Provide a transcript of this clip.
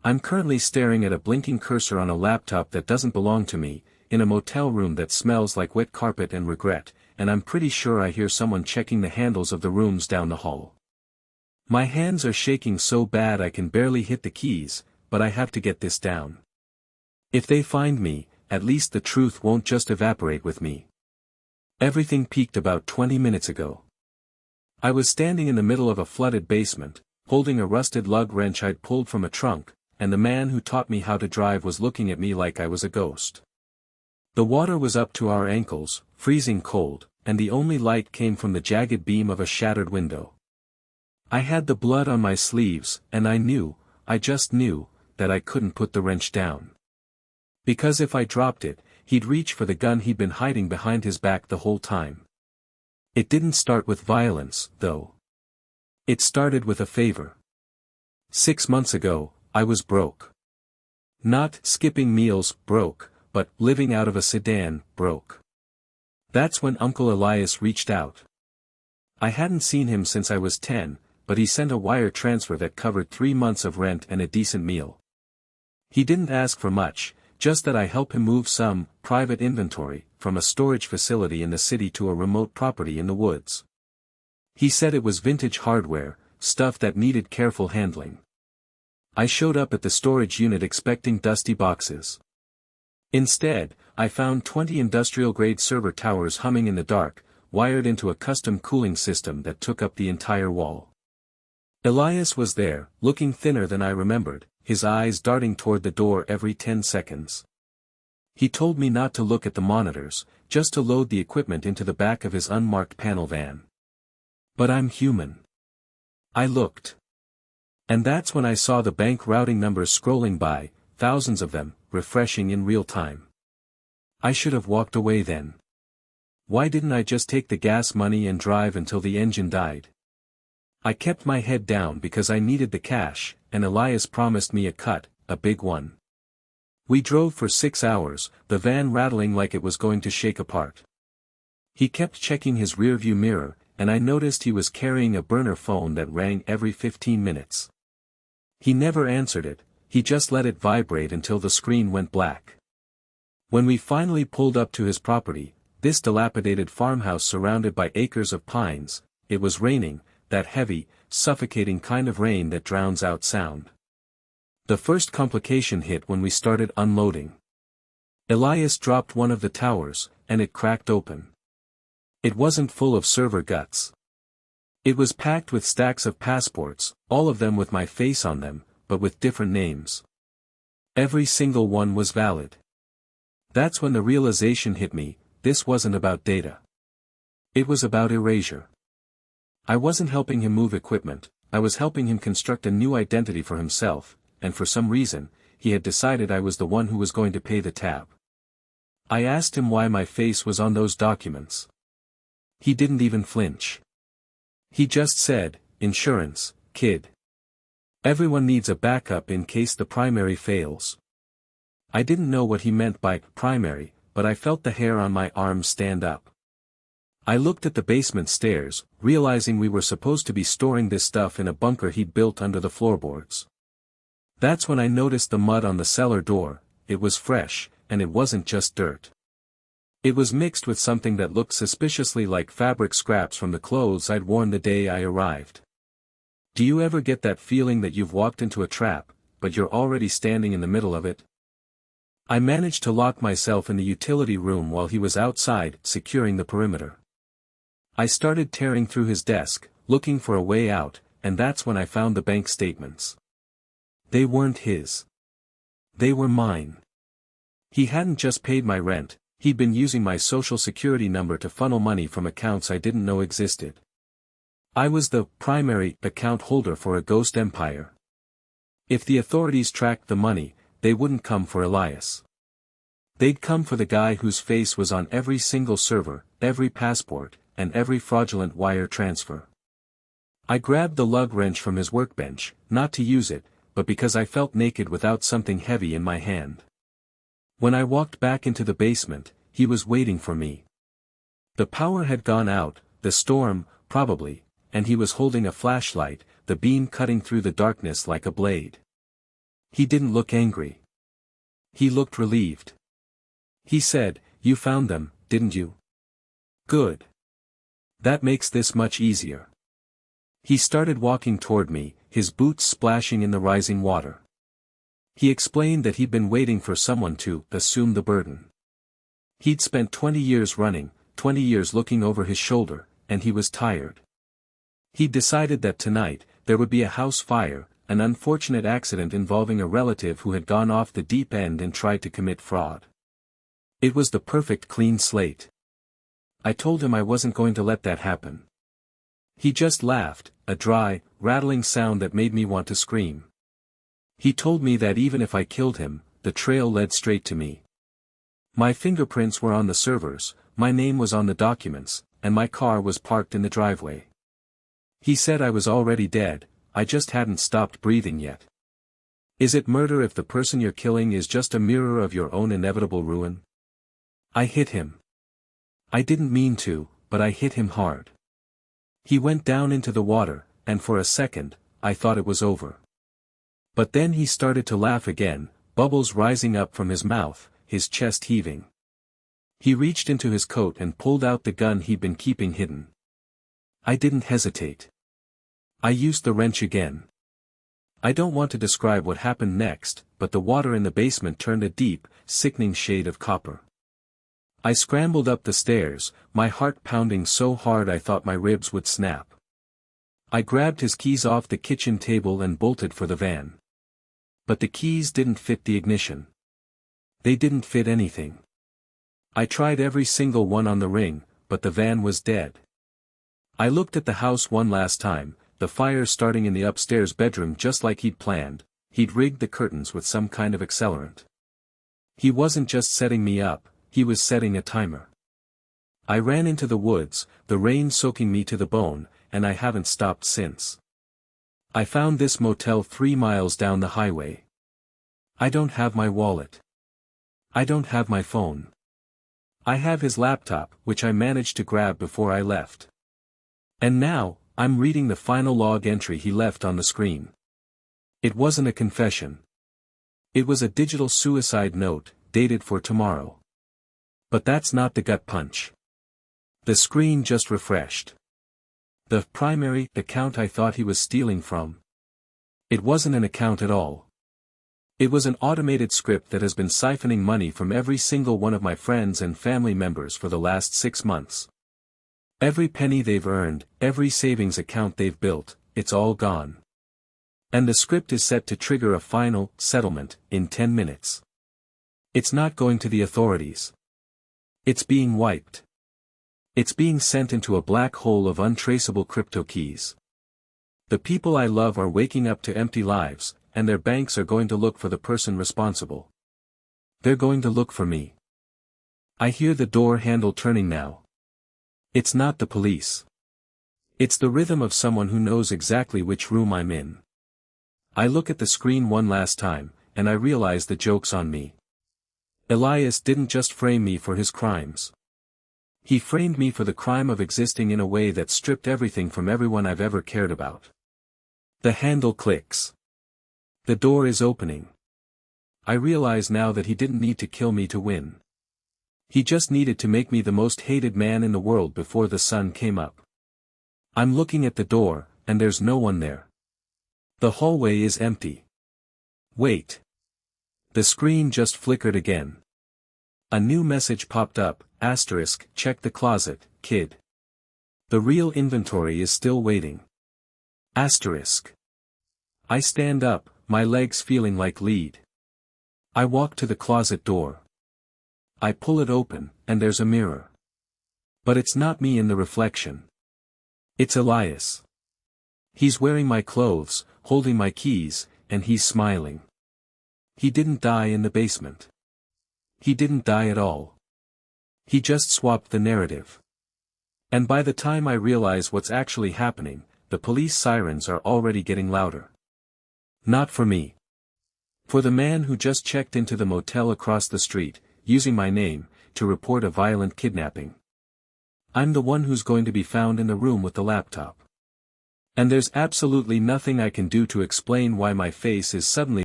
I'm currently staring at a blinking cursor on a laptop that doesn't belong to me, in a motel room that smells like wet carpet and regret, and I'm pretty sure I hear someone checking the handles of the rooms down the hall. My hands are shaking so bad I can barely hit the keys, but I have to get this down. If they find me, at least the truth won't just evaporate with me. Everything peaked about 20 minutes ago. I was standing in the middle of a flooded basement, holding a rusted lug wrench I'd pulled from a trunk, and the man who taught me how to drive was looking at me like I was a ghost. The water was up to our ankles, freezing cold, and the only light came from the jagged beam of a shattered window. I had the blood on my sleeves, and I just knew, that I couldn't put the wrench down. Because if I dropped it, he'd reach for the gun he'd been hiding behind his back the whole time. It didn't start with violence, though. It started with a favor. 6 months ago, I was broke. Not skipping meals broke, but living out of a sedan broke. That's when Uncle Elias reached out. I hadn't seen him since I was 10, but he sent a wire transfer that covered 3 months of rent and a decent meal. He didn't ask for much, just that I help him move some private inventory from a storage facility in the city to a remote property in the woods. He said it was vintage hardware, stuff that needed careful handling. I showed up at the storage unit expecting dusty boxes. Instead, I found 20 industrial-grade server towers humming in the dark, wired into a custom cooling system that took up the entire wall. Elias was there, looking thinner than I remembered, his eyes darting toward the door every 10 seconds. He told me not to look at the monitors, just to load the equipment into the back of his unmarked panel van. But I'm human. I looked. And that's when I saw the bank routing numbers scrolling by, thousands of them, refreshing in real time. I should have walked away then. Why didn't I just take the gas money and drive until the engine died? I kept my head down because I needed the cash, and Elias promised me a cut, a big one. We drove for 6 hours, the van rattling like it was going to shake apart. He kept checking his rearview mirror, and I noticed he was carrying a burner phone that rang every 15 minutes. He never answered it, he just let it vibrate until the screen went black. When we finally pulled up to his property, this dilapidated farmhouse surrounded by acres of pines, it was raining, that heavy, suffocating kind of rain that drowns out sound. The first complication hit when we started unloading. Elias dropped one of the towers, and it cracked open. It wasn't full of server guts. It was packed with stacks of passports, all of them with my face on them, but with different names. Every single one was valid. That's when the realization hit me, this wasn't about data. It was about erasure. I wasn't helping him move equipment, I was helping him construct a new identity for himself, and for some reason, he had decided I was the one who was going to pay the tab. I asked him why my face was on those documents. He didn't even flinch. He just said, "Insurance, kid. Everyone needs a backup in case the primary fails." I didn't know what he meant by primary, but I felt the hair on my arms stand up. I looked at the basement stairs, realizing we were supposed to be storing this stuff in a bunker he'd built under the floorboards. That's when I noticed the mud on the cellar door, it was fresh, and it wasn't just dirt. It was mixed with something that looked suspiciously like fabric scraps from the clothes I'd worn the day I arrived. Do you ever get that feeling that you've walked into a trap, but you're already standing in the middle of it? I managed to lock myself in the utility room while he was outside, securing the perimeter. I started tearing through his desk, looking for a way out, and that's when I found the bank statements. They weren't his. They were mine. He hadn't just paid my rent, he'd been using my social security number to funnel money from accounts I didn't know existed. I was the primary account holder for a ghost empire. If the authorities tracked the money, they wouldn't come for Elias. They'd come for the guy whose face was on every single server, every passport, and every fraudulent wire transfer. I grabbed the lug wrench from his workbench, not to use it, but because I felt naked without something heavy in my hand. When I walked back into the basement, he was waiting for me. The power had gone out, the storm, probably, and he was holding a flashlight, the beam cutting through the darkness like a blade. He didn't look angry. He looked relieved. He said, "You found them, didn't you? Good. That makes this much easier." He started walking toward me, his boots splashing in the rising water. He explained that he'd been waiting for someone to assume the burden. He'd spent 20 years running, 20 years looking over his shoulder, and he was tired. He'd decided that tonight, there would be a house fire, an unfortunate accident involving a relative who had gone off the deep end and tried to commit fraud. It was the perfect clean slate. I told him I wasn't going to let that happen. He just laughed, a dry, rattling sound that made me want to scream. He told me that even if I killed him, the trail led straight to me. My fingerprints were on the servers, my name was on the documents, and my car was parked in the driveway. He said I was already dead, I just hadn't stopped breathing yet. Is it murder if the person you're killing is just a mirror of your own inevitable ruin? I hit him. I didn't mean to, but I hit him hard. He went down into the water, and for a second, I thought it was over. But then he started to laugh again, bubbles rising up from his mouth, his chest heaving. He reached into his coat and pulled out the gun he'd been keeping hidden. I didn't hesitate. I used the wrench again. I don't want to describe what happened next, but the water in the basement turned a deep, sickening shade of copper. I scrambled up the stairs, my heart pounding so hard I thought my ribs would snap. I grabbed his keys off the kitchen table and bolted for the van. But the keys didn't fit the ignition. They didn't fit anything. I tried every single one on the ring, but the van was dead. I looked at the house one last time, the fire starting in the upstairs bedroom just like he'd planned. He'd rigged the curtains with some kind of accelerant. He wasn't just setting me up, he was setting a timer. I ran into the woods, the rain soaking me to the bone, and I haven't stopped since. I found this motel 3 miles down the highway. I don't have my wallet. I don't have my phone. I have his laptop, which I managed to grab before I left. And now, I'm reading the final log entry he left on the screen. It wasn't a confession. It was a digital suicide note, dated for tomorrow. But that's not the gut punch. The screen just refreshed. The primary account I thought he was stealing from. It wasn't an account at all. It was an automated script that has been siphoning money from every single one of my friends and family members for the last 6 months. Every penny they've earned, every savings account they've built, it's all gone. And the script is set to trigger a final settlement in 10 minutes. It's not going to the authorities. It's being wiped. It's being sent into a black hole of untraceable crypto keys. The people I love are waking up to empty lives, and their banks are going to look for the person responsible. They're going to look for me. I hear the door handle turning now. It's not the police. It's the rhythm of someone who knows exactly which room I'm in. I look at the screen one last time, and I realize the joke's on me. Elias didn't just frame me for his crimes. He framed me for the crime of existing in a way that stripped everything from everyone I've ever cared about. The handle clicks. The door is opening. I realize now that he didn't need to kill me to win. He just needed to make me the most hated man in the world before the sun came up. I'm looking at the door, and there's no one there. The hallway is empty. Wait. The screen just flickered again. A new message popped up, asterisk, check the closet, kid. The real inventory is still waiting. Asterisk. I stand up, my legs feeling like lead. I walk to the closet door. I pull it open, and there's a mirror. But it's not me in the reflection. It's Elias. He's wearing my clothes, holding my keys, and he's smiling. He didn't die in the basement. He didn't die at all. He just swapped the narrative. And by the time I realize what's actually happening, the police sirens are already getting louder. Not for me. For the man who just checked into the motel across the street, using my name, to report a violent kidnapping. I'm the one who's going to be found in the room with the laptop. And there's absolutely nothing I can do to explain why my face is suddenly